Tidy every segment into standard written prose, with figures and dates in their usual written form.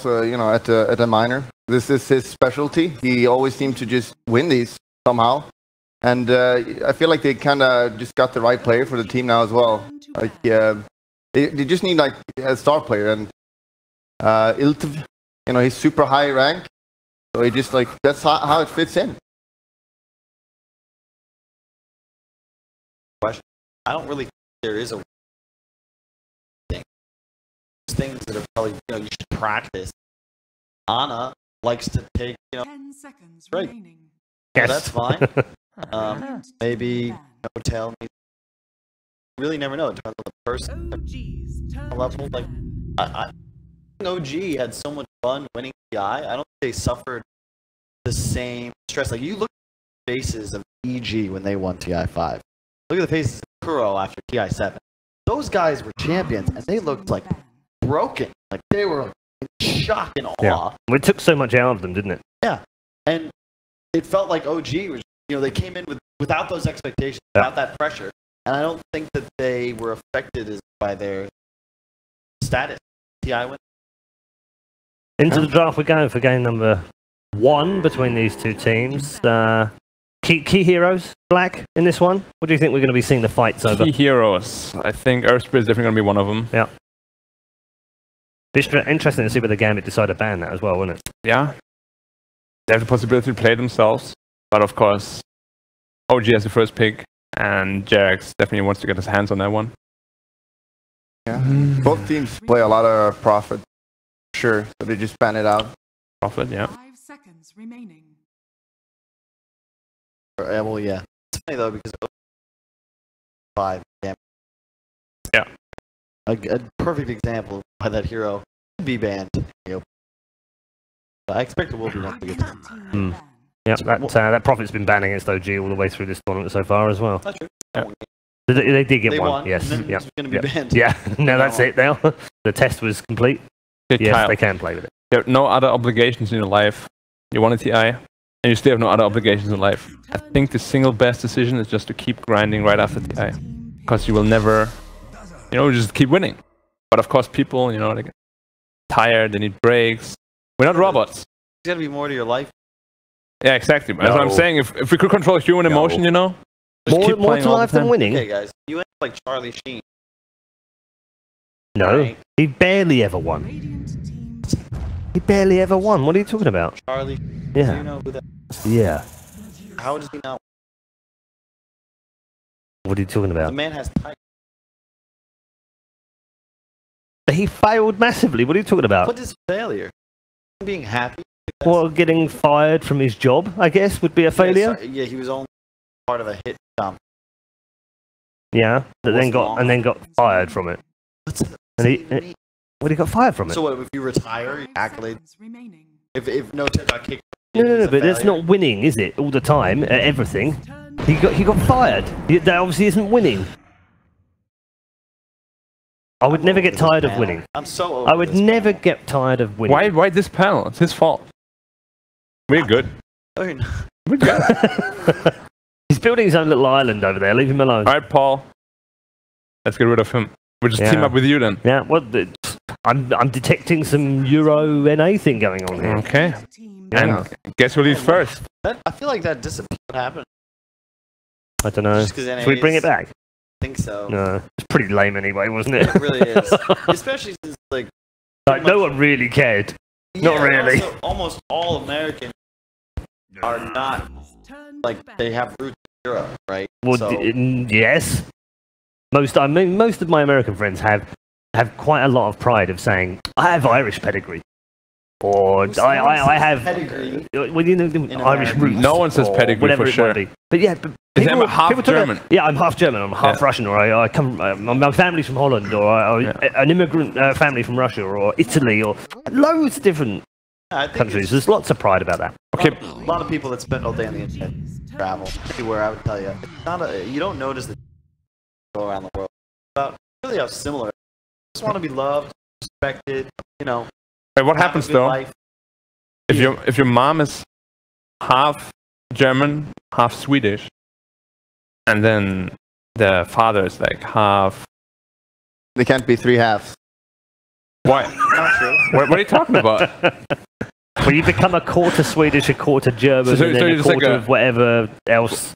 you know, at the minor. This is his specialty. He always seems to just win these somehow. And I feel like they kind of just got the right player for the team now as well. Like, they just need like a star player. And Iltv, you know, he's super high rank. So he just like, that's how it fits in. I don't really think there is a thing. There's things that are probably, you know, you should practice. Anna likes to take, you know, 10 seconds right. remaining. Yes. Well, that's fine. Maybe hotel. You really never know. It depends on the person. Level. Like, I OG had so much fun winning TI. I don't think they suffered the same stress. Like, you look at the faces of EG when they won TI 5. Look at the faces of Kuro after TI 7. Those guys were champions, and they looked like broken. Like, they were in shock and awe. Yeah. It took so much out of them, didn't it? Yeah. And it felt like OG was, you know, they came in without those expectations, without that pressure. And I don't think that they were affected by their status. TI win. Into the draft we're going for game number 1 between these two teams. Key heroes, Black, in this one? What do you think we're going to be seeing the fights over? Key heroes. I think Earthspirit is definitely going to be one of them. Yeah. It's interesting to see whether Gambit decide to ban that as well, wouldn't it? Yeah. They have the possibility to play themselves. But of course, OG has the first pick. And Jarex definitely wants to get his hands on that one. Yeah. Both teams play a lot of Prophet. Sure. So they just ban it out. Prophet, yeah. 5 seconds remaining. Well, yeah. It's funny though because 5. Yeah. A perfect example of why that hero could be banned. I expect it will be once we get to Yeah, that Prophet's been banning against OG all the way through this tournament so far as well. That's true. Yeah. They did get They one, won, yes. and then Yeah. it's going to be banned. Yeah, no, that's it now. The test was complete. Okay, Yes, Kyle, they can play with it. there are no other obligations in your life. You want a TI, and you still have no other obligations in life. I think the single best decision is just to keep grinding right after TI. Because you will never, you know, just keep winning. But of course, people, you know, they get tired, they need breaks. We're not robots. There's got to be more to your life. Yeah, exactly. That's what I'm saying. If we could control human emotion, you know, just More keep playing to all the life than time. winning? Okay, guys. You end up like Charlie Sheen. No, Right. he barely ever won. He barely ever won. What are you talking about? Charlie. Do Yeah. you know who that? Yeah. How does he not? What are you talking The about? man has type. He failed massively. What are you talking about? What is failure? Being happy. Well, getting fired from his job, I guess, would be a failure. Yeah, he was only part of a hit comp. Yeah, but What's wrong? then got fired from it. And he got fired from it. So what if you retire, accolades? If no tip got kicked. No, but that's not winning, is it? All the time, at everything. He got fired. That obviously isn't winning. I would never get tired of winning. I'm so over I would this never panel. get tired of winning. Why this panel? It's his fault. We're good. Okay, no. We're good. He's building his own little island over there. Leave him alone. All right, Paul. Let's get rid of him. We'll just team up with you then. Yeah, I'm detecting some Euro NA thing going on here. Okay. Yeah. And guess who leaves first? I feel like that disappeared. What happened? I don't know. Just 'cause Should we bring it back? I think so. No. It's pretty lame anyway, wasn't it? It really is. Especially since like no one really cared. Not yeah, really. Also, almost all Americans are not like they have roots in Europe, right? Well, So- yes. Most of my American friends have quite a lot of pride of saying, I have Irish pedigree. Or I have pedigree. Well, you know, Irish America. roots. No one says or pedigree whatever for it sure. might be. But yeah, but Is that half people talk German? about, yeah, I'm half German. I'm half Russian, or I come. My family's from Holland, or an immigrant family from Russia, or Italy, or loads of different I think countries. There's lots of pride about that. Okay. A lot of people that spend all day on the internet travel anywhere. I would tell you, it's not you don't notice that go around the world. About really how similar. Just want to be loved, respected. You know. Wait, what have a happens good though? life. If your mom is half German, half Swedish, and then the father is like half. They can't be three halves. Why? Not true. What are you talking about? Well, you become a quarter Swedish, a quarter German, So and then a it's quarter like of whatever else.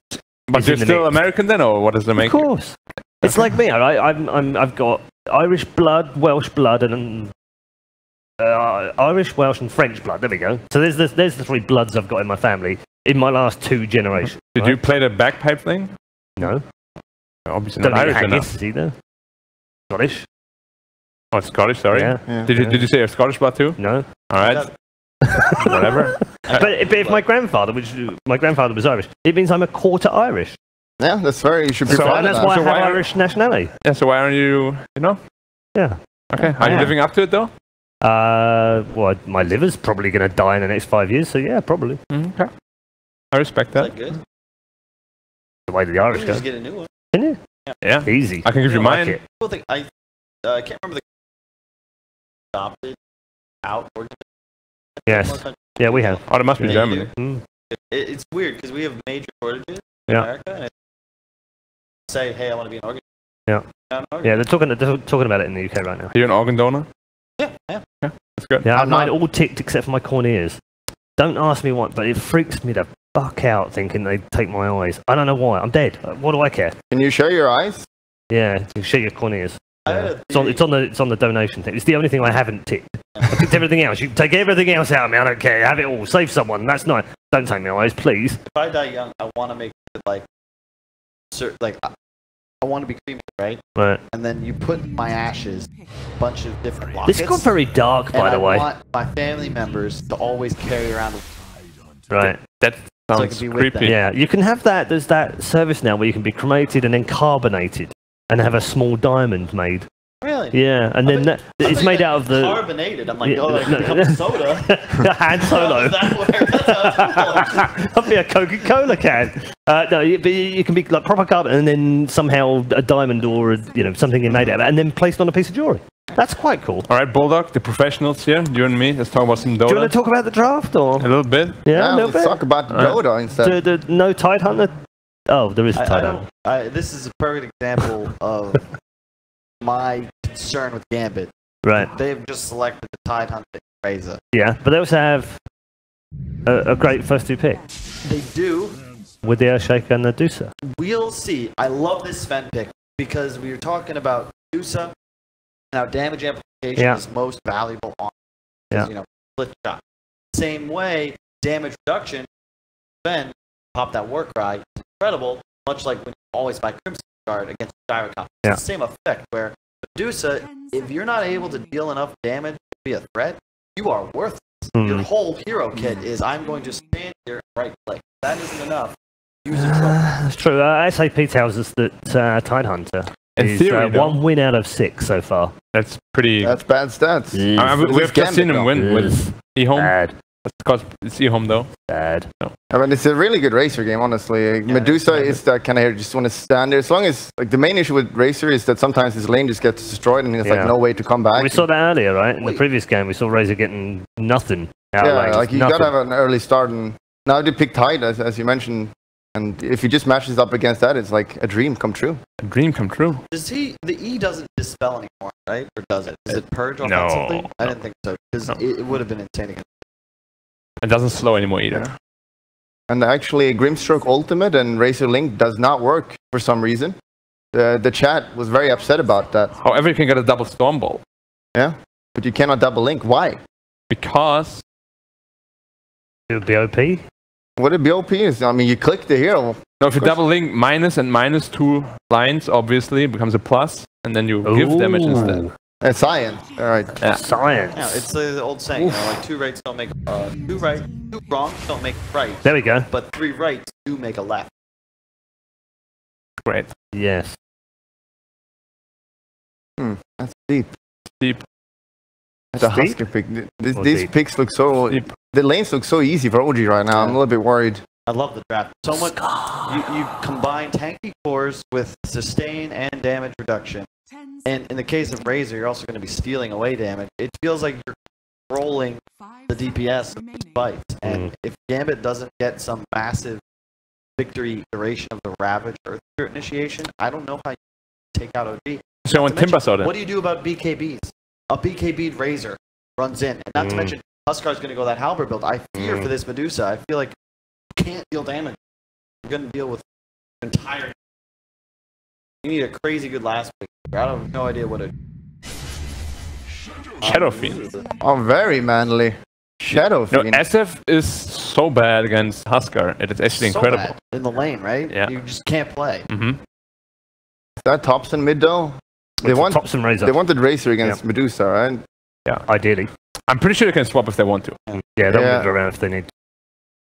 But is you're in the still mix. American then, or what does that make Of course. It's like me. I've got Irish blood, Welsh blood, and Irish, Welsh, and French blood. There we go. So there's the 3 bloods I've got in my family in my last 2 generations. Did right? you play the bagpipe thing? No. Obviously Don't not need Irish enough. haggis either. Scottish. Oh, it's Scottish, sorry. Yeah. Did you say you're Scottish blood too? No. Alright. Whatever. But if my grandfather was Irish, it means I'm a quarter Irish. Yeah, that's very. You should be So- proud And of that's that. why I So have why are- Irish nationality. Yeah, so why aren't you know? Yeah. Okay. Are you Yeah. living up to it though? Well, my liver's probably going to die in the next 5 years, so yeah, probably. Okay. I respect Is that. that good? The way the You Irish can go. just get a new one. Can you? Yeah. Easy. I can give you I like mine. it. Cool thing. I can't remember the adopted out or Yes. Yeah, we have. Oh, it must be Yeah, Germany. you Mm. It's weird because we have major shortages in Yeah. America, and say, hey, I want to be an organ. Yeah. I'm an organ. Yeah, they're talking about it in the UK right now. Are you an organ donor? Yeah, yeah. That's good. Yeah, I've I'm mine not- all ticked except for my corneas. Don't ask me what, but it freaks me the fuck out thinking they take my eyes. I don't know why. I'm dead. What do I care? Can you show your eyes? Yeah, you show your corneas. I had a It's on the donation thing. It's the only thing I haven't ticked. I ticked everything else. You can take everything else out of me. I don't care. Have it all. Save someone. That's nice. Don't take my eyes, please. If I die young, I want to make it I want to be cremated, right? Right. And then you put my ashes, a bunch of different lockets. This got very dark, by and the way. I want my family members to always carry around. Right. That I sounds can be with creepy. them. Yeah, you can have that. There's that service now where you can be cremated and then carbonated and have a small diamond made. Really? Yeah, and then it's made out of the carbonated. I'm like, Yeah, oh, like no, a cup of soda. Han Solo. That's how it's I'll be a Coca-Cola can. No, but you can be like proper carbon, and then somehow a diamond or something you made out of it, and then placed on a piece of jewelry. That's quite cool. All right, Bulldog, the professionals here, you and me, let's talk about some Dota. Do you want to talk about the draft or? A little bit. Yeah, a little let's bit. talk about Dota instead. The no Tidehunter. Oh, there is a Tidehunter. This is a perfect example of my concern with Gambit. Right. They've just selected the Tidehunter Razor. Yeah, but they also have a great first 2 pick They do. with the Earthshaker and the Dusa. We'll see. I love this Sven pick because we were talking about Dusa and how damage amplification is most valuable on split shot. Same way, damage reduction, Sven, pop that war cry, is incredible, much like when you always buy Crimson Guard against Gyrocop. Yeah. It's the same effect where Medusa, if you're not able to deal enough damage to be a threat, you are worthless. Your whole hero kit is I'm going to stand here and right click. That isn't enough. Use a trope. That's true. SAP tells us that Tidehunter In is theory, though. 1 win out of 6 so far. That's pretty. That's bad stats. we have just seen him win with eHome. Bad. That's because it's eHome though. Bad. I mean, it's a really good racer game, honestly. Medusa is that kind of hero, just want to stand there. As long as, like, the main issue with Racer is that sometimes his lane just gets destroyed and there's, like, no way to come back. We saw that earlier, right? In the previous game, we saw Razor getting nothing out of Yeah, lane. like, you Nothing. gotta have an early start. And now they picked Tide, as you mentioned. And if he just matches up against that, it's like a dream come true. A dream come true. Does the E doesn't dispel anymore, right? Or does it? Does it purge No, offensively? I no. didn't think so, because No. it would have been insane against. It doesn't slow anymore either. And actually, Grimstroke Ultimate and Razor Link does not work for some reason. The chat was very upset about that. However, you can get a double Storm Ball. Yeah, but you cannot double link. Why? Because It would be OP. What a BOP is. I mean, you click the hero. no, if you double link minus and minus 2 lines, obviously it becomes a plus, and then you give damage instead. Science. All right. Yeah. Science. Yeah, it's the old saying, like 2 rights don't make 2 wrongs don't make a right, There we go. but 3 rights do make a left. Great. Yes. That's deep. Deep. That's a Steep? Husker pick. Or These deep? picks look so... Deep. The lanes look so easy for OG right now. I'm a little bit worried. I love the draft. So much. You combine tanky cores with sustain and damage reduction. And in the case of Razor, you're also going to be stealing away damage. It feels like you're controlling the DPS of these fights. And if Gambit doesn't get some massive victory duration of the Ravage Earth Spirit initiation, I don't know how you take out OG. So when To mention, Timber saw that. what do you do about BKBs? a BKB'd Razor runs in. And not to mention, Huskar's going to go that Halberd build. I fear for this Medusa. I feel like you can't deal damage. You're going to deal with entire... You need a crazy good last pick. I have no idea what it... Shadow Fiend. Oh, very manly. Shadow No, Fiend. SF is so bad against Huskar. It is actually so incredible. bad in the lane, right? Yeah. You just can't play. Mm-hmm. Is that Thompson mid though? They wanted Racer against Medusa, right? Yeah, ideally. I'm pretty sure they can swap if they want to. Yeah, they'll move around if they need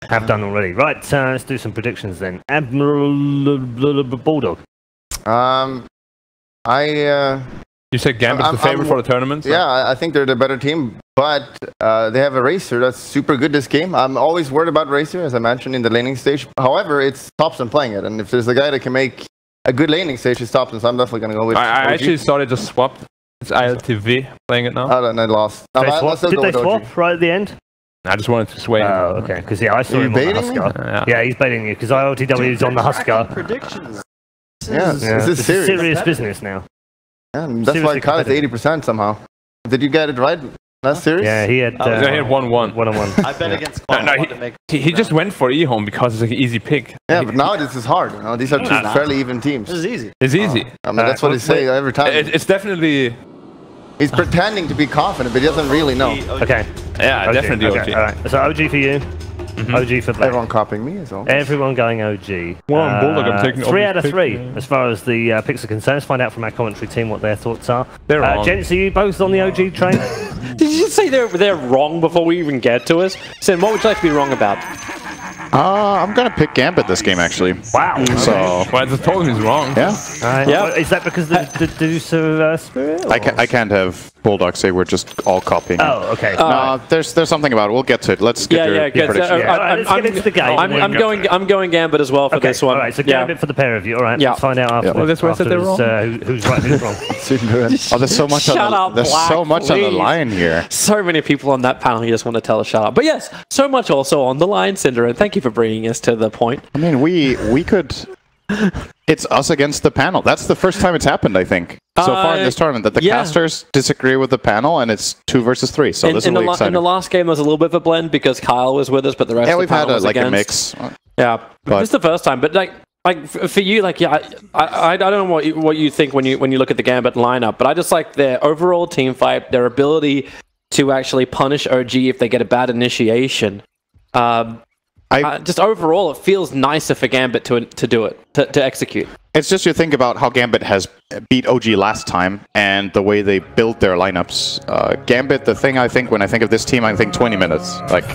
to. Have done already. Right, let's do some predictions then. Admiral Bulldog. You said Gambit's the favorite for the tournament? So? Yeah, I think they're the better team, but they have a Racer that's super good this game. I'm always worried about Racer, as I mentioned, in the laning stage. However, it's Thompson playing it, and if there's a guy that can make a good laning stage, it's Thompson, so I'm definitely going to go with I actually thought they just swapped. It's ILTV playing it now. Oh, and I lost. Did they swap right at the end? I just wanted to sway him. Oh, okay. Because I saw him on the Huskar. Yeah, he's baiting you because ILTW is on the Huskar. Predictions. This is serious business now. Yeah, that's why Kyle is 80% somehow. Did you get it right? That's serious? Yeah, he had 1-1. 1-on-1. I bet against Kyle. He just went for E-Home because it's like an easy pick. Yeah, but now this is hard. You know? These are two fairly even teams. This is easy. It's easy. I mean, that's what they say every time. It's definitely... He's pretending to be confident, but he doesn't really know. Okay. Yeah, OG. definitely OG. Okay, all right. So OG for you. OG for Black. Everyone copying me as well. Everyone going OG. Well, I'm Bulldog, I'm taking 3 out of pick, 3 as far as the picks are concerned. Let's find out from our commentary team what their thoughts are. They're wrong. Gents, are you both on the OG train? Did you just say they're wrong before we even get to us? Sen, what would you like to be wrong about? I'm gonna pick Gambit this game actually. Wow. So Well, I just told him he's wrong. yeah, Yeah. Is that because the Deuce of Spirit? Or? I can't have Bulldog say we're just all copying. Oh, okay. No, there's something about it. We'll get to it. Let's get your good. prediction. Let's get into the game. I'm going Gambit as well for this one. All right, so Gambit for the pair of you. All right, Yeah. let's find out after. Yeah. Well, that's why I said they're wrong. Who's right, who's wrong. Oh, there's so much Shut on the, up, there's Black, so much on the please. line here. So many people on that panel you just want to tell us shut up. But yes, so much also on the line, Cinder, and thank you for bringing us to the point. I mean, we could. It's us against the panel. That's the first time it's happened, I think, so far in this tournament, that the casters disagree with the panel, and it's 2 versus 3. So this is really exciting. In the last game, there was a little bit of a blend because Kyle was with us, but the rest of the we've panel had was like a against. mix. Yeah, But- this is the first time. But like for you, like I don't know what you think when you look at the Gambit lineup, but I just like their overall team fight, their ability to actually punish OG if they get a bad initiation. Just overall, it feels nicer for Gambit to do it, to execute. It's just you think about how Gambit has beat OG last time and the way they build their lineups. Gambit, the thing I think when I think of this team, I think 20 minutes. Like,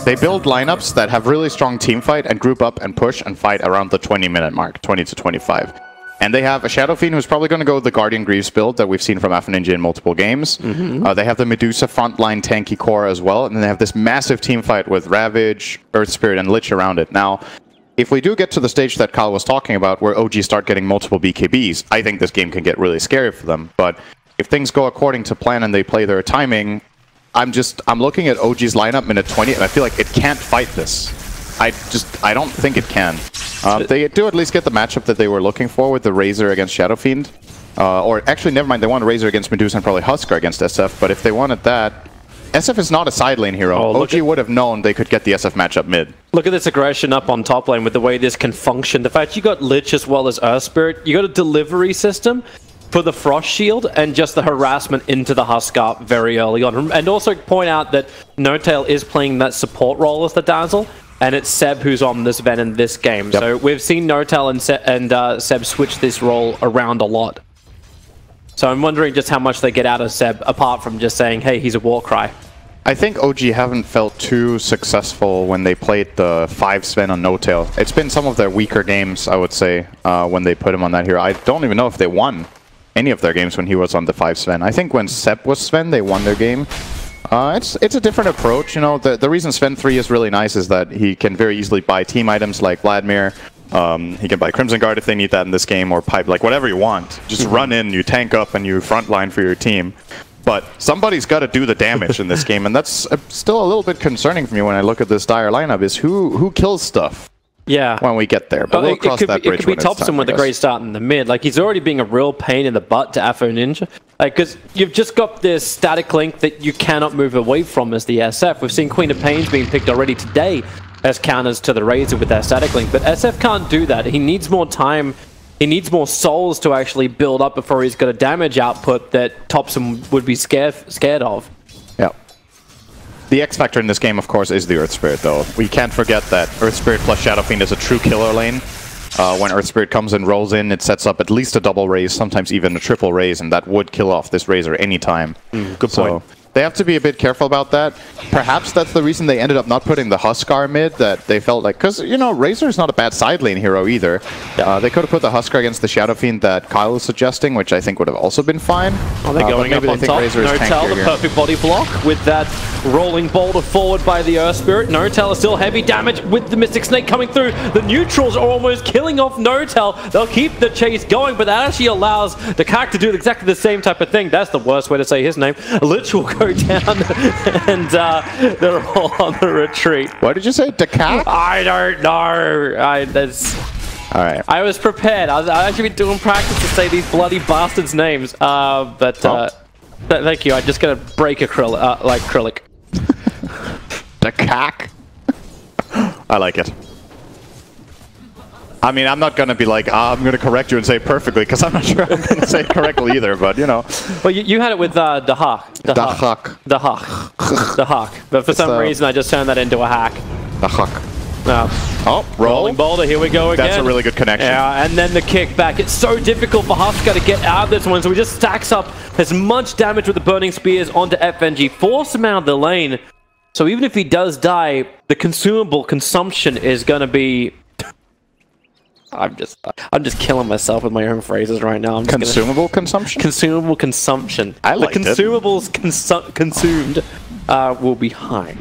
they build lineups that have really strong team fight and group up and push and fight around the 20-minute mark, 20 to 25. And they have a Shadow Fiend who's probably going to go with the Guardian Greaves build that we've seen from Alpha Ninja in multiple games. They have the Medusa frontline tanky core as well. And then they have this massive team fight with Ravage, Earth Spirit, and Lich around it. Now, if we do get to the stage that Kyle was talking about, where OG start getting multiple BKBs, I think this game can get really scary for them. But if things go according to plan and they play their timing, I'm looking at OG's lineup minute 20, and I feel like it can't fight this. I don't think it can. They do at least get the matchup that they were looking for with the Razor against Shadow Fiend. Or actually, never mind, they want a Razor against Medusa and probably Huskar against SF, but if they wanted that, SF is not a side lane hero. OG would have known they could get the SF matchup mid. Look at this aggression up on top lane with the way this can function. The fact you got Lich as well as Earth Spirit, you got a delivery system for the Frost Shield and just the harassment into the Huskar very early on. And also point out that No-Tail is playing that support role as the Dazzle, and it's Seb who's on this Ven in this game. Yep. So we've seen No-Tail and Seb switch this role around a lot. So I'm wondering just how much they get out of Seb, apart from just saying, hey, he's a Warcry. I think OG haven't felt too successful when they played the 5 Sven on No-Tail. It's been some of their weaker games, I would say, when they put him on that hero. I don't even know if they won any of their games when he was on the 5 Sven. I think when Seb was Sven, they won their game. It's a different approach. You know, the reason Sven 3 is really nice is that he can very easily buy team items like Vladimir. He can buy Crimson Guard if they need that in this game, or Pipe, like whatever you want. Just run in, you tank up, and you frontline for your team. But somebody's got to do the damage in this game, and that's still a little bit concerning for me when I look at this dire lineup, is who kills stuff. Yeah. when we get there. But we'll cross that bridge. It could be when it's Thompson time, with I a guess. great start in the mid. Like, he's already being a real pain in the butt to Afo Ninja. Like, because you've just got this static link that you cannot move away from as the SF. We've seen Queen of Pains being picked already today as counters to the Razor with their static link. But SF can't do that. He needs more time. He needs more souls to actually build up before he's got a damage output that Thompson would be scared of. Yeah. The X factor in this game, of course, is the Earth Spirit, though. We can't forget that Earth Spirit plus Shadow Fiend is a true killer lane. When Earth Spirit comes and rolls in, it sets up at least a double raise, sometimes even a triple raise, and that would kill off this Razor anytime. Good point. They have to be a bit careful about that. Perhaps that's the reason they ended up not putting the Huskar mid, that they felt like... Because, you know, Razor is not a bad side lane hero either. They could have put the Huskar against the Shadow Fiend that Kyle was suggesting, which I think would have also been fine. Oh, they're going up on top. No-Tel, the perfect body block with that rolling boulder forward by the Earth Spirit. No-Tel is still heavy damage with the Mystic Snake coming through. The neutrals are almost killing off No-Tel. They'll keep the chase going, but that actually allows the Kak to do exactly the same type of thing. That's the worst way to say his name. Lich will go down, and they're all on the retreat. What did you say? Dakak? I don't know. That's... All right. I was prepared. I've actually been doing practice to say these bloody bastards' names. Thank you. I'm just gonna break acrylic. Dakak? I like it. I mean, I'm not going to be like, I'm going to correct you and say it perfectly, because I'm not sure I'm going to say it correctly either, but, you know. Well, you had it with Dahak. But for some reason, I just turned that into a hack. Dahak. Oh, rolling boulder, here we go again. That's a really good connection. Yeah, and then the kickback. It's so difficult for Huskar to get out of this one, so he just stacks up as much damage with the Burning Spears onto FNG, force him out of the lane. So even if he does die, the consumable consumption is going to be... I'm just killing myself with my own phrases right now. I'm just consumable consumption? Consumable consumption. I like the consumables consumed will be high.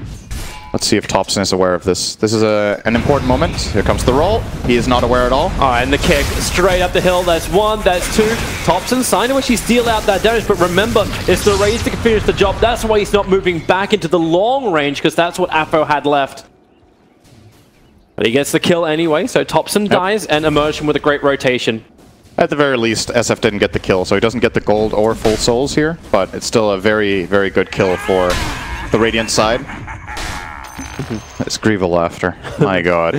Let's see if Thompson is aware of this. This is an important moment. Here comes the roll. He is not aware at all. Alright, and the kick straight up the hill. That's one, that's two. Thompson trying to actually steal out that damage, but remember, it's the raise that can finish the job. That's why he's not moving back into the long range, because that's what Afo had left. But he gets the kill anyway, so Thompson dies, and Immersion with a great rotation. At the very least, SF didn't get the kill, so he doesn't get the gold or full souls here, but it's still a very, very good kill for the Radiant side. It's Grievous laughter. My god.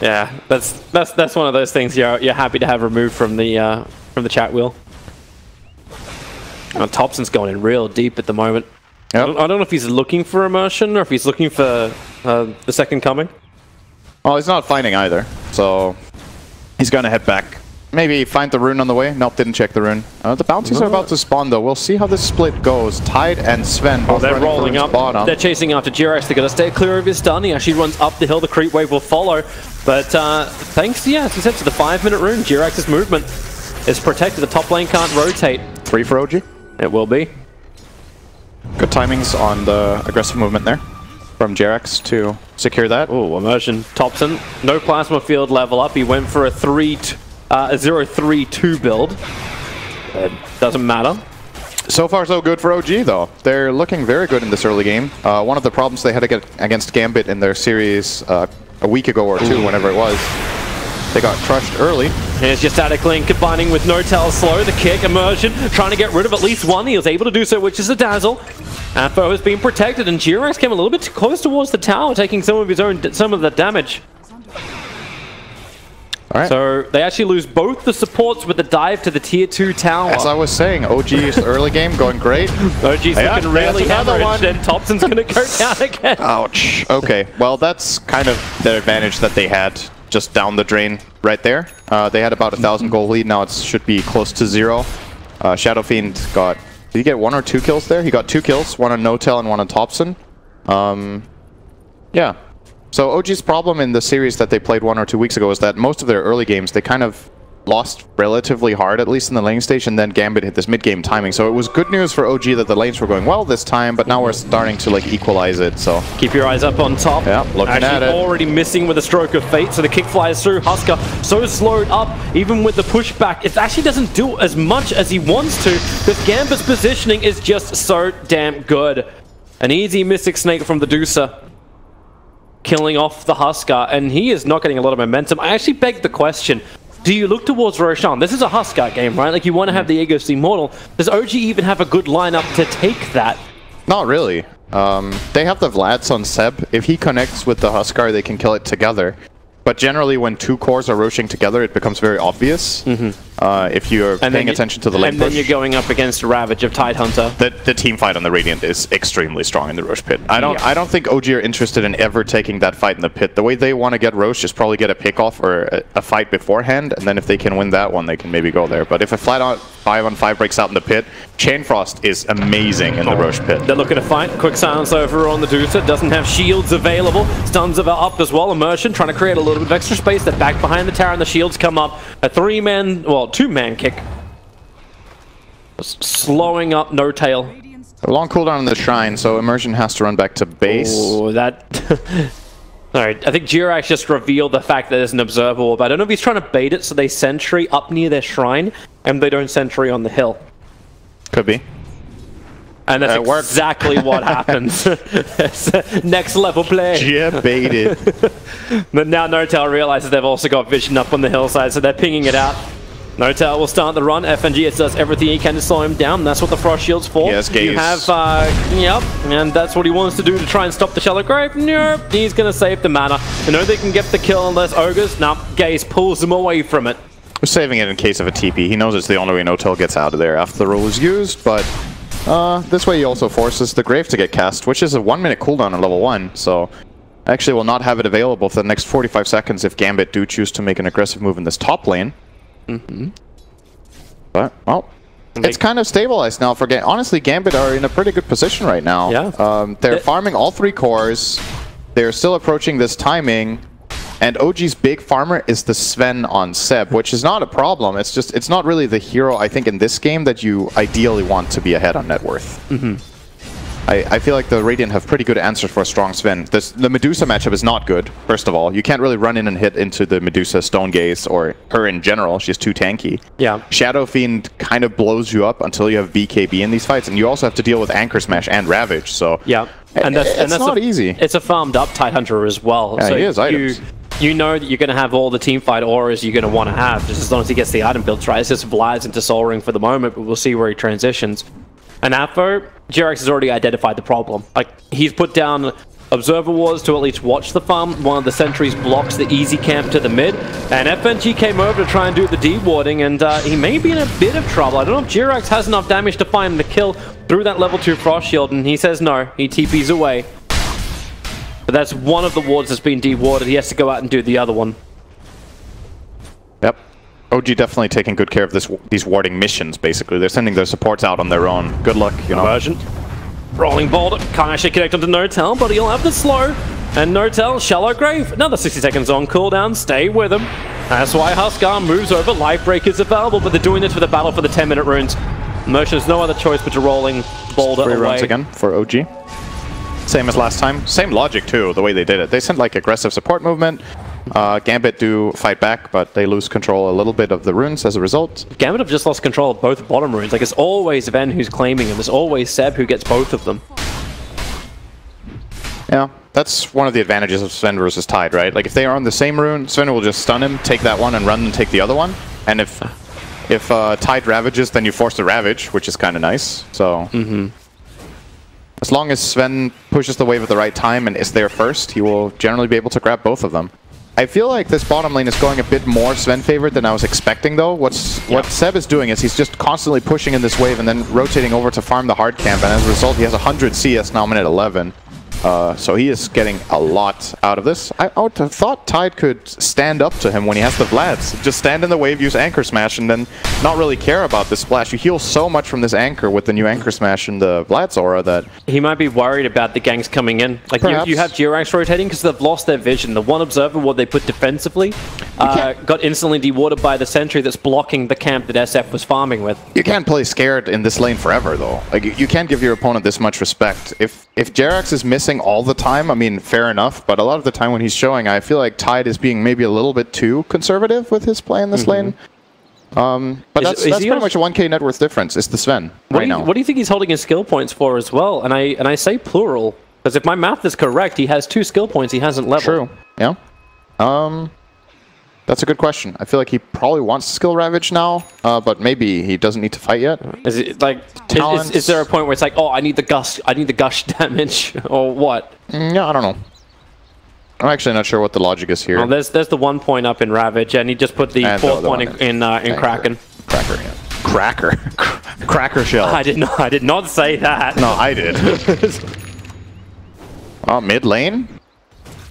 Yeah, that's one of those things you're happy to have removed from the chat wheel. Thompson's going in real deep at the moment. Yep. I don't know if he's looking for Immersion or if he's looking for the second coming. Well, he's not finding either, so he's gonna head back. Maybe find the rune on the way. Nope, didn't check the rune. The bounties are about to spawn, though. We'll see how this split goes. Tide and Sven both they're rolling up. Bottom. They're chasing after Jirax. They're going to stay clear of his stun. He actually runs up the hill. The creep wave will follow. But thanks, as he said, to the 5-minute rune, Jirax's movement is protected. The top lane can't rotate. Free for OG? It will be. Good timings on the aggressive movement there from Jirax to secure that. Oh, Immersion. Thompson. No plasma field level up. He went for a 0-3-2 build. It doesn't matter. So far, so good for OG, though. They're looking very good in this early game. One of the problems they had to get against Gambit in their series a week ago or two, whenever it was, they got crushed early. Here's just Static Link combining with No-Tel slow. The kick, Immersion, trying to get rid of at least one. He was able to do so, which is a dazzle. Afo has been protected, and Jirax came a little bit too close towards the tower, taking some of the damage. All right. So they actually lose both the supports with the dive to the tier 2 tower. As I was saying, OG's early game going great. OG's looking really hammered, and Thompson's going to go down again. Ouch. Okay, well that's kind of the advantage that they had just down the drain right there. They had about 1,000 gold lead, now it should be close to 0. Shadow Fiend got... Did he get 1 or 2 kills there? He got 2 kills, 1 on No-Tel and 1 on Thompson. Yeah. So OG's problem in the series that they played 1 or 2 weeks ago is that most of their early games, they kind of lost relatively hard, at least in the lane stage, and then Gambit hit this mid-game timing. So it was good news for OG that the lanes were going well this time, but now we're starting to like equalize it, so... Keep your eyes up on top. Yeah, looking at it. Already missing with a stroke of fate, so the kick flies through. Huskar so slowed up, even with the pushback. It actually doesn't do as much as he wants to, because Gambit's positioning is just so damn good. An easy Mystic Snake from the Deucer. killing off the Huskar, and he is not getting a lot of momentum. I actually beg the question, do you look towards Roshan? This is a Huskar game, right? Like, you want to have the Aegis Immortal. Does OG even have a good lineup to take that? Not really. They have the Vlads on Seb. If he connects with the Huskar, they can kill it together. But generally, when two cores are rushing together, it becomes very obvious. If you're paying attention to the lane push. And then you're going up against Ravage of Tidehunter. The team fight on the Radiant is extremely strong in the Roche pit. I don't think OG are interested in ever taking that fight in the pit. The way they want to get Roche is probably get a pick-off or a fight beforehand, and then if they can win that one, they can maybe go there. But if a flat-out 5-on-5 breaks out in the pit, Chainfrost is amazing in the Roche pit. They're looking to fight. Quick silence over on the Dota. Doesn't have shields available. Stuns are up as well. Immersion trying to create a little bit of extra space. They're back behind the tower and the shields come up. A two-man kick. Slowing up No Tail. A long cooldown on the Shrine, so Immersion has to run back to base. Oh, that... Alright, I think Jirax just revealed the fact that there's an observer orb. I don't know if he's trying to bait it so they sentry up near their shrine and they don't sentry on the hill. Could be. And that's exactly what happens. Next level play. Yeah, baited. But now No-Tail realizes they've also got vision up on the hillside, so they're pinging it out. No-Tail will start the run. FNGS does everything he can to slow him down. That's what the Frost Shield's for. Yes, Gaze. You have, yep, and that's what he wants to do to try and stop the Shallow Grave. Nope, he's going to save the mana. You know they can get the kill unless Ogres. Nah, Gaze pulls him away from it. We're saving it in case of a TP. He knows it's the only way No-Tail gets out of there after the roll is used, but this way he also forces the Grave to get cast, which is a 1-minute cooldown on level 1, so actually will not have it available for the next 45 seconds if Gambit do choose to make an aggressive move in this top lane. But, well, it's kind of stabilized now for Gambit. Honestly, Gambit are in a pretty good position right now. Yeah. They're farming all 3 cores. They're still approaching this timing. And OG's big farmer is the Sven on Seb, which is not a problem. It's just, it's not really the hero, I think, in this game that you ideally want to be ahead on net worth. I feel like the Radiant have pretty good answers for a strong Sven. The Medusa matchup is not good, first of all. You can't really run in and hit into the Medusa Stone Gaze, or her in general. She's too tanky. Yeah. Shadow Fiend kind of blows you up until you have BKB in these fights, and you also have to deal with Anchor Smash and Ravage, so... Yeah. That's not easy. It's a farmed up Tidehunter as well. Yeah, so he is items. You know that you're going to have all the team fight auras you're going to want to have, just as long as he gets the item builds right. It's just Vlad's into Soul Ring for the moment, but we'll see where he transitions. And Atho, Jirax has already identified the problem. Like, he's put down Observer Wards to at least watch the farm. One of the sentries blocks the easy camp to the mid. And FNG came over to try and do the dewarding, and he may be in a bit of trouble. I don't know if Jirax has enough damage to find the kill through that level 2 Frost Shield, and he says no. He TPs away. But that's one of the wards that's been dewarded. He has to go out and do the other one. Yep. OG definitely taking good care of these warding missions, basically. They're sending their supports out on their own. Good luck, you know. Immersion. Rolling Boulder. Can't actually connect onto No-Tail, but he'll have the slow. And No-Tail, Shallow Grave. Another 60 seconds on cooldown. Stay with him. That's why Huskar moves over. Life Break is available, but they're doing this for the battle for the 10-minute runes. Immersion has no other choice but to rolling Boulder away. 3 runs again for OG. Same as last time. Same logic, too, the way they did it. They sent, like, aggressive support movement. Gambit do fight back, but they lose control a little bit of the runes as a result. Gambit have just lost control of both bottom runes. Like, it's always Ven who's claiming them. There's always Seb who gets both of them. Yeah, that's one of the advantages of Sven versus Tide, right? Like, if they are on the same rune, Sven will just stun him, take that one, and run and take the other one. And if Tide ravages, then you force the ravage, which is kind of nice. So, as long as Sven pushes the wave at the right time and is there first, he will generally be able to grab both of them. I feel like this bottom lane is going a bit more Sven favored than I was expecting, though. What Seb is doing is he's just constantly pushing in this wave and then rotating over to farm the hard camp, and as a result, he has 100 CS now, minute 11. So he is getting a lot out of this. I would have thought Tide could stand up to him when he has the Vlads. Just stand in the wave, use Anchor Smash, and then not really care about the splash. You heal so much from this Anchor with the new Anchor Smash and the Vlad's aura that... He might be worried about the ganks coming in. Like, you have Jirax rotating because they've lost their vision. The one observer ward they put defensively got instantly dewarded by the sentry that's blocking the camp that SF was farming with. You can't play scared in this lane forever, though. Like, you can't give your opponent this much respect. If Jirax is missing all the time, I mean, fair enough, but a lot of the time when he's showing, I feel like Tide is being maybe a little bit too conservative with his play in this lane. But that's pretty much a 1k net worth difference. It's the Sven right now. What do you think he's holding his skill points for as well? And I say plural. Because if my math is correct, he has 2 skill points he hasn't leveled. True. Yeah. That's a good question. I feel like he probably wants to skill Ravage now, but maybe he doesn't need to fight yet. Is it like is there a point where it's like, oh, I need the gush damage, or what? Yeah, I don't know. I'm actually not sure what the logic is here. Well, there's the 1 point up in Ravage, and he just put the 4th point in Kraken. Cracker, yeah. Cracker. Cracker shell. I did not say that. No, I did. Oh, mid lane?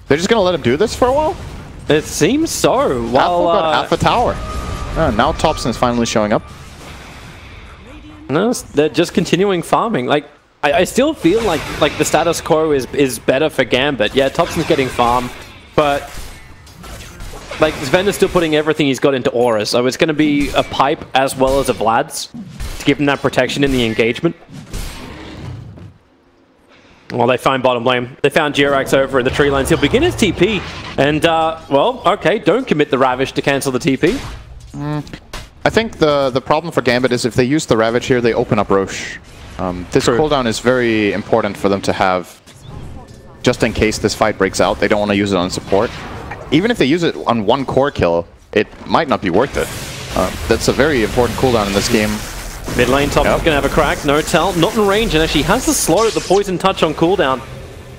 They're just gonna let him do this for a while? It seems so. Well, got half a tower. Now Thompson's finally showing up. No, they're just continuing farming. Like, I still feel like the status quo is better for Gambit. Yeah, Thompson's getting farm, but like Sven is still putting everything he's got into Aura, so it's going to be a pipe as well as a Vlad's to give him that protection in the engagement. Well, they find bottom lane. They found Jirax over in the tree lines. He'll begin his TP. And, well, okay, don't commit the Ravage to cancel the TP. I think the problem for Gambit is if they use the Ravage here, they open up Roche. This cooldown is very important for them to have, just in case this fight breaks out. They don't want to use it on support. Even if they use it on 1 core kill, it might not be worth it. That's a very important cooldown in this game. Mid lane top is going to have a crack. No tell, not in range, and actually has the slow, the poison touch on cooldown.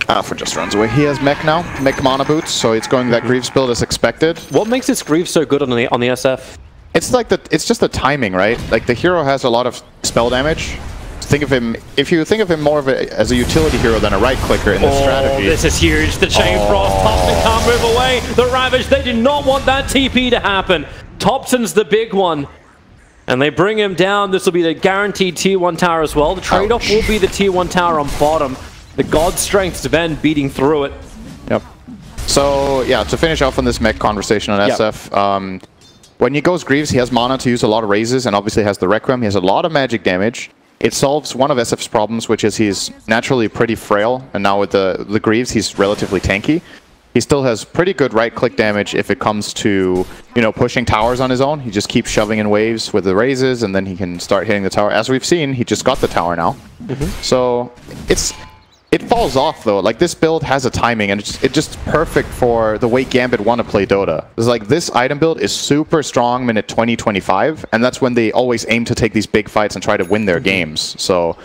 Alpha just runs away. He has mech now, mech mana boots, so it's going that Greaves build as expected. What makes this Greaves so good on the SF? It's like it's just the timing, right? Like the hero has a lot of spell damage. Think of him, if you think of him more as a utility hero than a right clicker in this strategy. This is huge. The Chain Frost, Thompson can't move away. The Ravage, they did not want that TP to happen. Thompson's the big one. And they bring him down. This will be the guaranteed tier 1 tower as well. The trade-off will be the tier 1 tower on bottom. The God Strength Sven beating through it. Yep. So, yeah, to finish off on this mech conversation on SF, when he goes Greaves, he has mana to use a lot of raises, and obviously has the Requiem. He has a lot of magic damage. It solves one of SF's problems, which is he's naturally pretty frail, and now with the Greaves, he's relatively tanky. He still has pretty good right-click damage if it comes to, you know, pushing towers on his own. He just keeps shoving in waves with the raises, and then he can start hitting the tower. As we've seen, he just got the tower now. So it falls off, though. Like, this build has a timing, and it's just perfect for the way Gambit want to play Dota. It's like, this item build is super strong minute 20-25, and that's when they always aim to take these big fights and try to win their games. So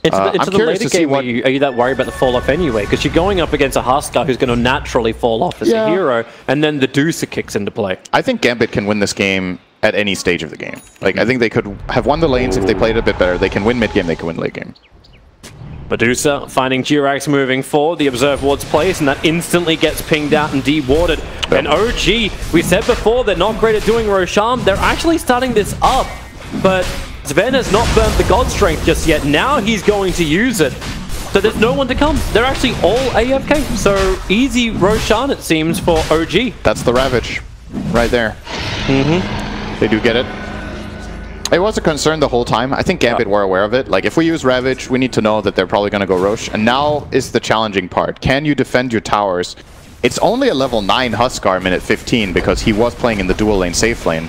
Into the later game, are you that worried about the fall-off anyway? Because you're going up against a Huskar who's going to naturally fall off as a hero, and then the Deucer kicks into play. I think Gambit can win this game at any stage of the game. Like, I think they could have won the lanes if they played a bit better. They can win mid-game, they can win late-game. Medusa finding Jirax moving forward, the observe ward's place, and that instantly gets pinged out and de-warded. And OG, we said before, they're not great at doing Roshan. They're actually starting this up, but Sven has not burnt the God Strength just yet. Now he's going to use it. So there's no one to come. They're actually all AFK. So easy Roshan, it seems, for OG. That's the Ravage right there. They do get it. It was a concern the whole time. I think Gambit were aware of it. Like, if we use Ravage, we need to know that they're probably going to go Roche. And now is the challenging part. Can you defend your towers? It's only a level 9 Huskar minute 15 because he was playing in the dual lane safe lane.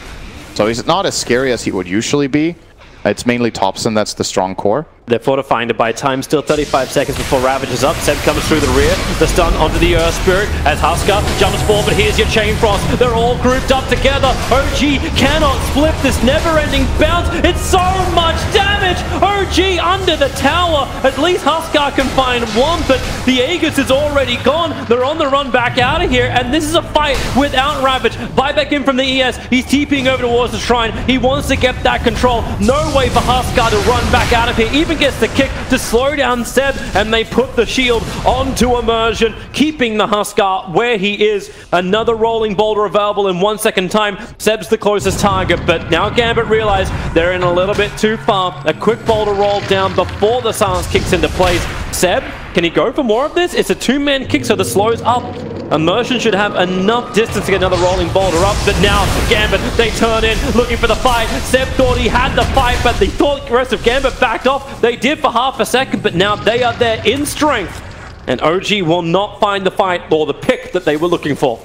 So he's not as scary as he would usually be. It's mainly Thompson that's the strong core. They're fortifying it by time, still 35 seconds before Ravage is up. Seb comes through the rear, the stun onto the Earth Spirit as Huskar jumps forward, but here's your Chain Frost. They're all grouped up together. OG cannot split this never-ending bounce. It's so much damage. OG under the tower. At least Huskar can find one, but the Aegis is already gone. They're on the run back out of here, and this is a fight without Ravage. Buyback in from the ES. He's TPing over towards the Shrine. He wants to get that control. No way for Huskar to run back out of here. Even gets the kick to slow down Seb, and they put the shield onto Immersion, keeping the Huskar where he is. Another rolling boulder available in 1 second time. Seb's the closest target, but now Gambit realize they're in a little bit too far. A quick boulder roll down before the silence kicks into place. Seb, can he go for more of this? It's a 2-man kick, so the slow's up. Immersion should have enough distance to get another rolling boulder up, but now Gambit, they turn in, looking for the fight. Seb thought he had the fight, but they thought the rest of Gambit backed off. They did for half a second, but now they are there in strength. And OG will not find the fight or the pick that they were looking for.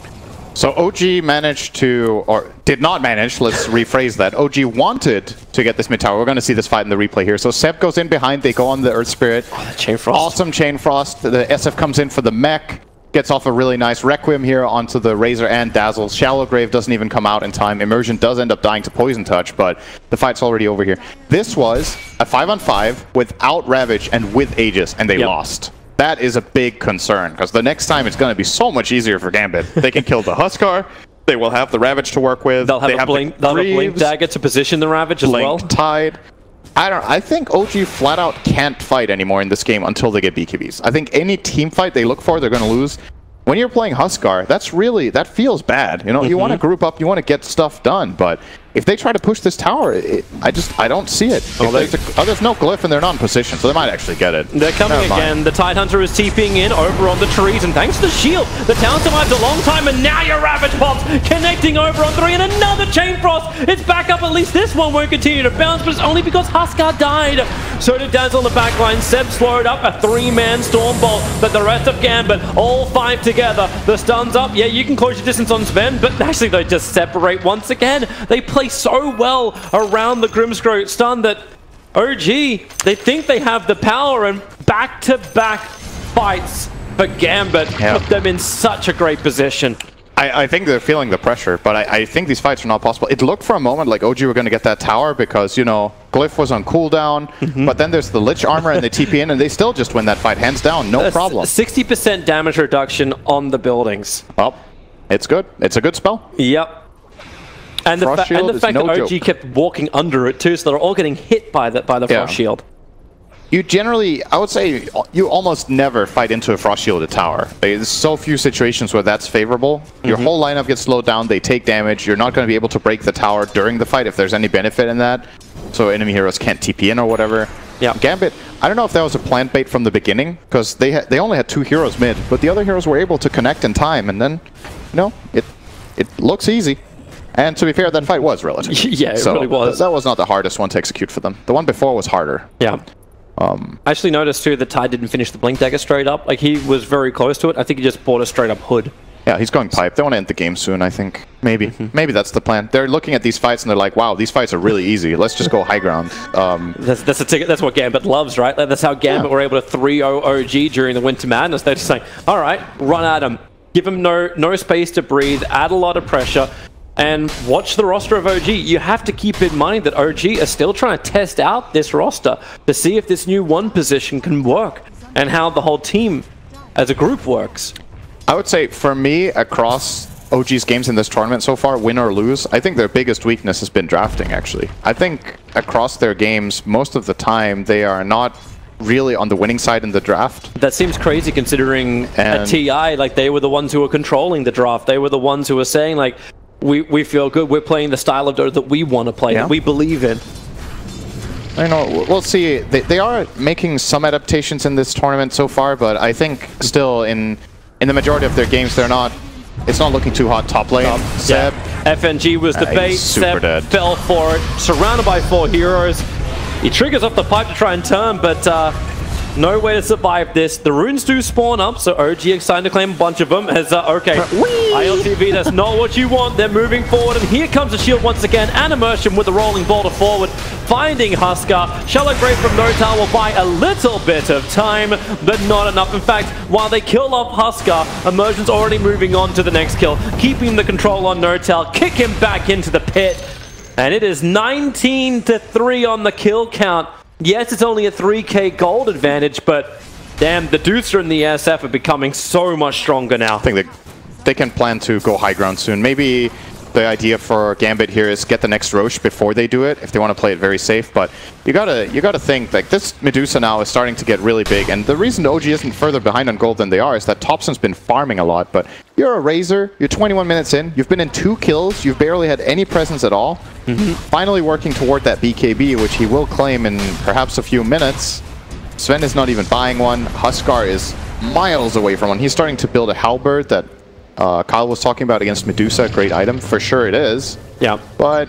So OG managed to, or did not manage, let's rephrase that. OG wanted to get this mid tower. We're going to see this fight in the replay here. So Seb goes in behind, they go on the Earth Spirit. Oh, that Chain Frost. Awesome Chain Frost. The SF comes in for the mech. Gets off a really nice Requiem here onto the Razor and Dazzle. Shallow Grave doesn't even come out in time. Immersion does end up dying to Poison Touch, but the fight's already over here. This was a 5-on-5 without Ravage and with Aegis, and they lost. That is a big concern, because the next time it's going to be so much easier for Gambit. They can kill the Huskar, they will have the Ravage to work with. They'll have a blink dagger to position the Ravage as well. Tide. I think OG flat out can't fight anymore in this game until they get BKBs. I think any team fight they look for, they're going to lose. When you're playing Huskar, that feels bad. You know, you want to group up, you want to get stuff done, but if they try to push this tower, I don't see it. There's no glyph and they're not in position, so they might actually get it. They're coming again. The Tidehunter is TPing in over on the trees, and thanks to the shield, the town survived a long time, and now your Ravage pops, connecting over on 3, and another Chain Frost. It's back up. At least this one won't continue to bounce, but it's only because Huskar died. So did Dazzle on the back line. Seb slowed up a 3-man Stormbolt, but the rest of Gambit all 5 together. The stun's up. Yeah, you can close your distance on Sven, but actually they just separate once again. They play so well around the Grimscrow stun that OG, they think they have the power, and back-to-back fights for Gambit put them in such a great position. I think they're feeling the pressure, but I think these fights are not possible. It looked for a moment like OG were going to get that tower because, you know, Glyph was on cooldown, but then there's the Lich armor and they TP in, and they still just win that fight hands down, no problem. 60% damage reduction on the buildings. Well, it's good. It's a good spell. Yep. And the fact that OG kept walking under it too, so they're all getting hit by the Frost Shield. You generally, I would say, you almost never fight into a Frost Shielded tower. There's so few situations where that's favorable. Your whole lineup gets slowed down, they take damage, you're not going to be able to break the tower during the fight if there's any benefit in that. So enemy heroes can't TP in or whatever. Yeah. Gambit, I don't know if that was a plant bait from the beginning, because they only had 2 heroes mid, but the other heroes were able to connect in time, and then, you know, it looks easy. And to be fair, that fight was relative. Yeah, it really was. That was not the hardest one to execute for them. The one before was harder. Yeah. I actually noticed too that Tide didn't finish the Blink Dagger straight up. Like, he was very close to it. I think he just bought a straight up hood. Yeah, he's going pipe. They want to end the game soon, I think. Maybe. Maybe that's the plan. They're looking at these fights and they're like, wow, these fights are really easy. Let's just go high ground. That's what Gambit loves, right? Like, that's how Gambit were able to 3-0 OG during the Winter Madness. They're just saying, all right, run at him. Give him no space to breathe, add a lot of pressure. And watch the roster of OG. You have to keep in mind that OG are still trying to test out this roster to see if this new 1 position can work and how the whole team as a group works. I would say, for me, across OG's games in this tournament so far, win or lose, I think their biggest weakness has been drafting, actually. I think across their games, most of the time, they are not really on the winning side in the draft. That seems crazy considering at TI, like, they were the ones who were controlling the draft. They were the ones who were saying, like, we feel good. We're playing the style of Dota that we want to play, that we believe in. I know. We'll see. They are making some adaptations in this tournament so far, but I think still in the majority of their games, they're not. It's not looking too hot top lane. Seb. FNG was the bait. Seb fell for it. Surrounded by 4 heroes. He triggers off the pipe to try and turn, but no way to survive this. The runes do spawn up, so OG excited to claim a bunch of them. As okay, ILTV, that's not what you want. They're moving forward, and here comes the shield once again, and Immersion with the rolling boulder forward, finding Huskar. Shallow Grave from Notal will buy a little bit of time, but not enough. In fact, while they kill off Huskar, Immersion's already moving on to the next kill, keeping the control on Notal, kick him back into the pit, and it is 19-3 on the kill count. Yes, it's only a 3k gold advantage, but damn, the Deucer and the SF are becoming so much stronger now. I think they can plan to go high ground soon. Maybe the idea for Gambit here is get the next Roche before they do it, if they want to play it very safe. But you gotta think, like, this Medusa now is starting to get really big, and the reason OG isn't further behind on gold than they are is that Thompson's been farming a lot. But you're a Razor, you're 21 minutes in, you've been in 2 kills, you've barely had any presence at all. Finally working toward that BKB, which he will claim in perhaps a few minutes. Sven is not even buying one. Huskar is miles away from one. He's starting to build a halberd that Kyle was talking about against Medusa. Great item. For sure it is. Yeah. But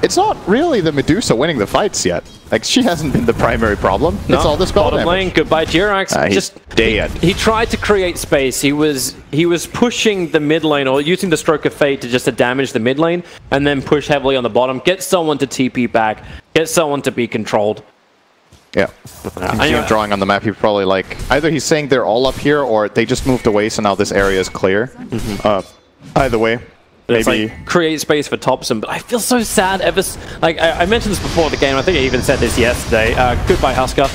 it's not really the Medusa winning the fights yet. Like, she hasn't been the primary problem. No, it's all the spell bottom damage. lane, goodbye Jirax. He's dead. He tried to create space. He was pushing the mid lane or using the stroke of fate to damage the mid lane and then push heavily on the bottom. Get someone to TP back. Get someone to be controlled. Yeah. Anyway, drawing on the map, he probably like either he's saying they're all up here or they just moved away, so now this area is clear. Either way. Maybe like, create space for Thompson, but I feel so sad. I mentioned this before the game. I think I even said this yesterday. Goodbye, Husker.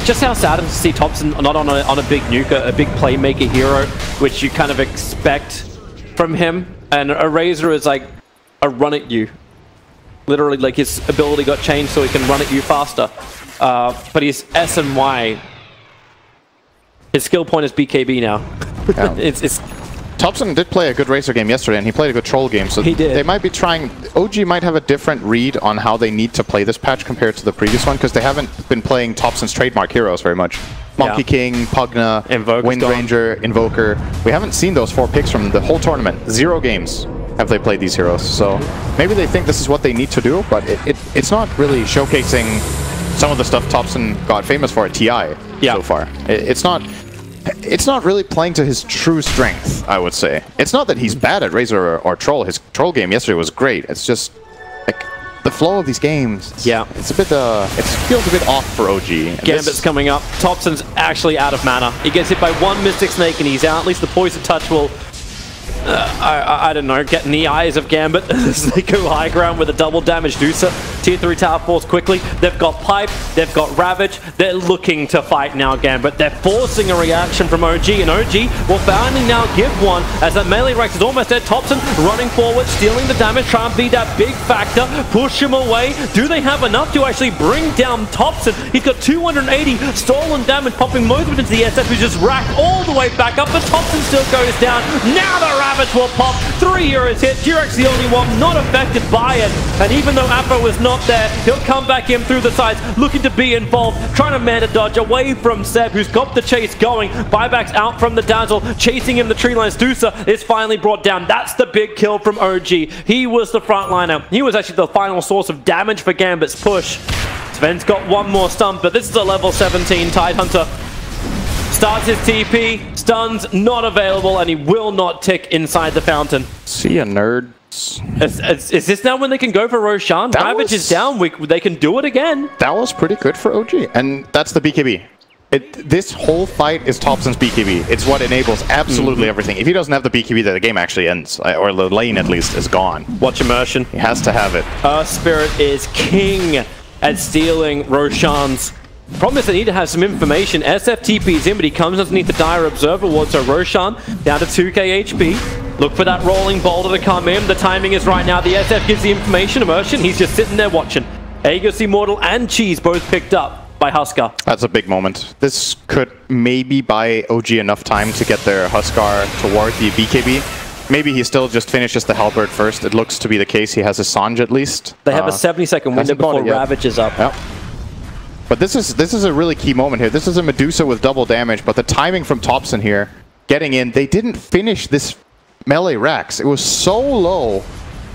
Just how sad it is to see Thompson not on a big nuke, a big playmaker hero, which you kind of expect from him. And a Razor is like a run at you. Literally, like his ability got changed so he can run at you faster. But he's S and Y. His skill point is BKB now. Yeah. it's Thompson did play a good Racer game yesterday, and he played a good Troll game, so he did. They might be trying... OG might have a different read on how they need to play this patch compared to the previous one, because they haven't been playing Thompson's trademark heroes very much. Monkey King, Pugna, Wind Ranger, Invoker. We haven't seen those 4 picks from the whole tournament. 0 games have they played these heroes, so maybe they think this is what they need to do, but it's not really showcasing some of the stuff Thompson got famous for at TI so far. It's not really playing to his true strength, I would say. It's not that he's bad at Razor or Troll. His Troll game yesterday was great. It's just like the flow of these games. Yeah, it's a bit. It feels a bit off for OG. Gambit's coming up. Thompson's actually out of mana. He gets hit by 1 Mystic Snake and he's out. At least the Poison Touch will. I don't know, get in the eyes of Gambit as they go high ground with a double damage Dusa. Tier 3 tower falls quickly. They've got Pipe, they've got Ravage. They're looking to fight now, Gambit. They're forcing a reaction from OG, and OG will finally now give one as that melee Rex is almost dead. Thompson running forward, stealing the damage, trying to be that big factor, push him away. Do they have enough to actually bring down Thompson? He's got 280 stolen damage, popping most of it into the SF, who's just racked all the way back up, but Thompson still goes down. Now the Ravage will pop. 3 heroes hit. Jirax the only one not affected by it. And even though Appa was not there, he'll come back in through the sides, looking to be involved, trying to mana dodge away from Seb, who's got the chase going. Buybacks out from the Dazzle, chasing him the tree lines. Dusa is finally brought down. That's the big kill from OG. He was the frontliner. He was actually the final source of damage for Gambit's push. Sven's got 1 more stun, but this is a level 17 Tidehunter. Starts his TP, stuns not available, and he will not tick inside the fountain. See ya, nerds. Is this now when they can go for Roshan? Ravage is down, they can do it again. That was pretty good for OG, and that's the BKB. This whole fight is Thompson's BKB. It's what enables absolutely everything. If he doesn't have the BKB, then the game actually ends, or the lane at least is gone. Watch immersion. He has to have it. Earth Spirit is king at stealing Roshan's. Problem is they need to have some information. SF TP's in, but he comes underneath the Dire Observer ward, so Roshan down to 2k HP. Look for that rolling boulder to come in. The timing is right now. The SF gives the information. Immersion, he's just sitting there watching. Aegis Immortal and Cheese both picked up by Huskar. That's a big moment. This could maybe buy OG enough time to get their Huskar toward the BKB. Maybe he still just finishes the Halberd first. It looks to be the case. He has a Sanj at least. They have a 70-second window before Ravage is up. Yep. But this is a really key moment here. This is a Medusa with double damage, but the timing from Thompson here, getting in, they didn't finish this melee Rax. It was so low,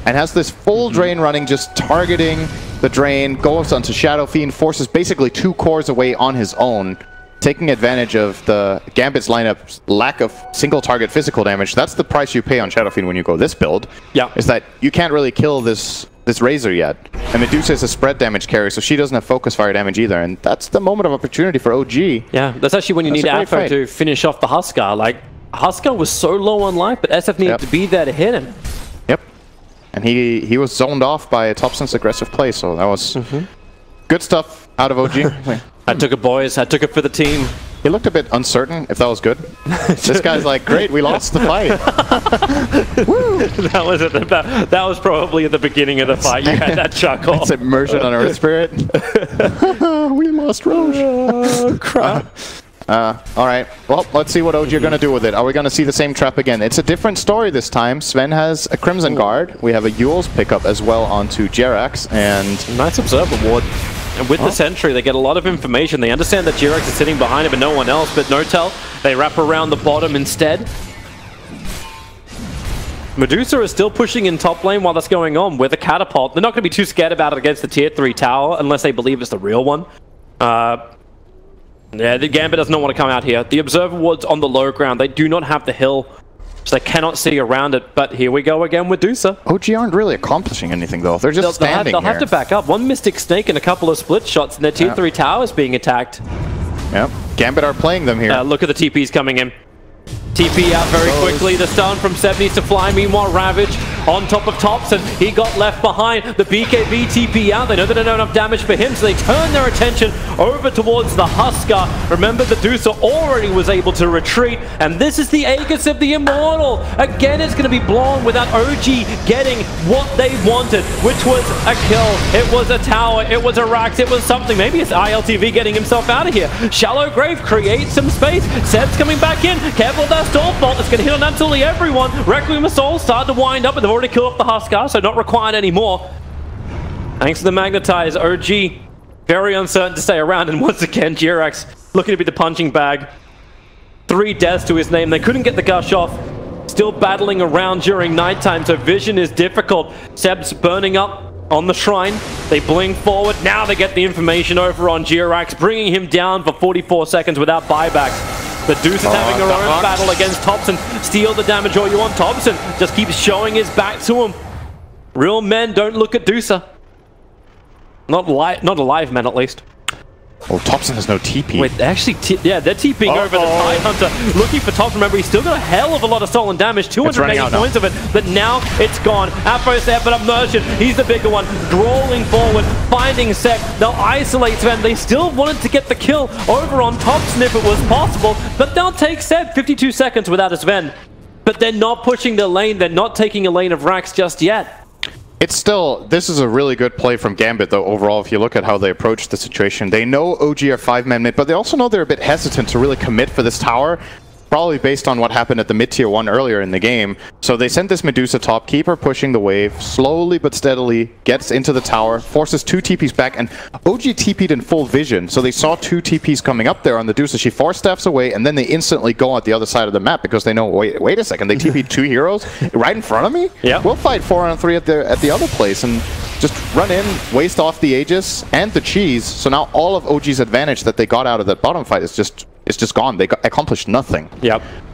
and has this full drain running, just targeting the drain, goes onto Shadow Fiend, forces basically 2 cores away on his own, taking advantage of the Gambit's lineup's lack of single target physical damage. That's the price you pay on Shadow Fiend when you go this build. Yeah. Is that you can't really kill this Razor yet. And Medusa is a spread damage carry, so she doesn't have focus fire damage either. And that's the moment of opportunity for OG. Yeah, that's actually when you need Afro to finish off the Huskar. Like, Huskar was so low on life, but SF needed to be there to hit him. Yep. And he was zoned off by Thompson's aggressive play, so that was good stuff out of OG. I took it, boys. I took it for the team. He looked a bit uncertain if that was good. This guy's like, great, we lost the fight. Woo! That was probably at the beginning of the fight. You had that chuckle. It's immersion on Earth Spirit. We lost Roche. Oh, crap. All right. Well, let's see what OG are going to do with it. Are we going to see the same trap again? It's a different story this time. Sven has a Crimson Guard. We have a Yule's pickup as well onto Jerax. And nice Observer ward. And with the Sentry, they get a lot of information. They understand that Jirax is sitting behind him and no one else, but Notel, they wrap around the bottom instead. Medusa is still pushing in top lane while that's going on with a catapult. They're not going to be too scared about it against the tier 3 tower unless they believe it's the real one. Yeah, the Gambit does not want to come out here. The Observer Ward's on the low ground. They do not have the hill, so they cannot see around it. But here we go again with Medusa. OG aren't really accomplishing anything, though. They're just standing They'll have to back up. One Mystic Snake and a couple of split shots, and their tier 3 tower is being attacked. Yep. Gambit are playing them here. Look at the TPs coming in. TP out very quickly. The stun from Seb needs to fly. Meanwhile, Ravage on top of Thompson. He got left behind. The BKB TP out. They know they don't have enough damage for him, so they turn their attention over towards the Husker. Remember, Medusa already was able to retreat, and this is the Aegis of the Immortal. Again, it's going to be blown without OG getting what they wanted, which was a kill. It was a tower. It was a Rax. It was something. Maybe it's ILTV getting himself out of here. Shallow Grave creates some space. Seb's coming back in. Careful of that Storm Bolt. It's going to hit on absolutely everyone. Requiem of Souls started to wind up, but they've already killed off the Husker, so not required anymore. Thanks to the Magnetize, OG very uncertain to stay around, and once again, Jirax looking to be the punching bag. 3 deaths to his name. They couldn't get the gush off. Still battling around during nighttime, so vision is difficult. Seb's burning up on the shrine. They blink forward. Now they get the information over on Jirax, bringing him down for 44 seconds without buybacks. Medusa's having her own battle against Thompson. Steal the damage all you want. Thompson just keeps showing his back to him. Real men don't look at Dusa. Not alive men, at least. Oh, Thompson has no TP. Wait, actually, yeah, they're TPing over the Tide Hunter, looking for Thompson. Remember, he's still got a hell of a lot of stolen damage, 280 points of it, but now it's gone. Aphros there, but Immersion, he's the bigger one, drawing forward, finding Seb. They'll isolate Sven. They still wanted to get the kill over on Thompson if it was possible, but they'll take Seb 52 seconds without a Sven. But they're not pushing the lane. They're not taking a lane of Rax just yet. It's still, this is a really good play from Gambit, though, overall, if you look at how they approach the situation. They know OG are 5-man mid, but they also know they're a bit hesitant to really commit for this tower, probably based on what happened at the mid-tier 1 earlier in the game. So they sent this Medusa top, keep her pushing the wave, slowly but steadily, gets into the tower, forces 2 TPs back, and OG TP'd in full vision, so they saw 2 TPs coming up there on the Medusa. She 4 staffs away, and then they instantly go at the other side of the map, because they know, wait a second, they TP'd 2 heroes right in front of me? Yeah. We'll fight 4-on-3 at the other place, and just run in, waste off the Aegis and the cheese, so now all of OG's advantage that they got out of that bottom fight is just gone. They accomplished nothing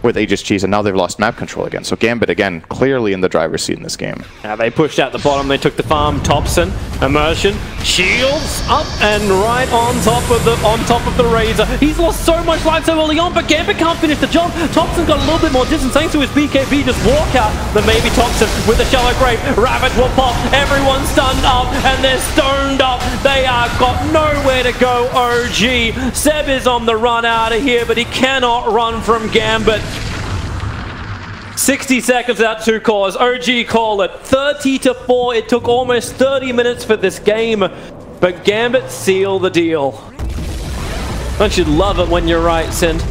with Aegis cheese, and now they've lost map control again. So Gambit, again, clearly in the driver's seat in this game. Now they pushed out the bottom, they took the farm. Thompson, Immersion, shields up and right on top of the Razor. He's lost so much life so early on, but Gambit can't finish the job. Thompson got a little bit more distance thanks to his BKB, just walk out. Then maybe Thompson with the Shallow Grave. Ravage will pop, everyone's stunned up, and they're stoned up. They are got nowhere to go, OG. Seb is on the run out of here, but he cannot run from Gambit. 60 seconds without 2 cores. OG call it 30-4. It took almost 30 minutes for this game, but Gambit seal the deal. Don't you love it when you're right, Sind?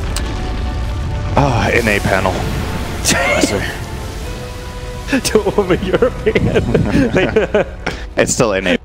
Ah, NA panel. To all the European. It's still NA.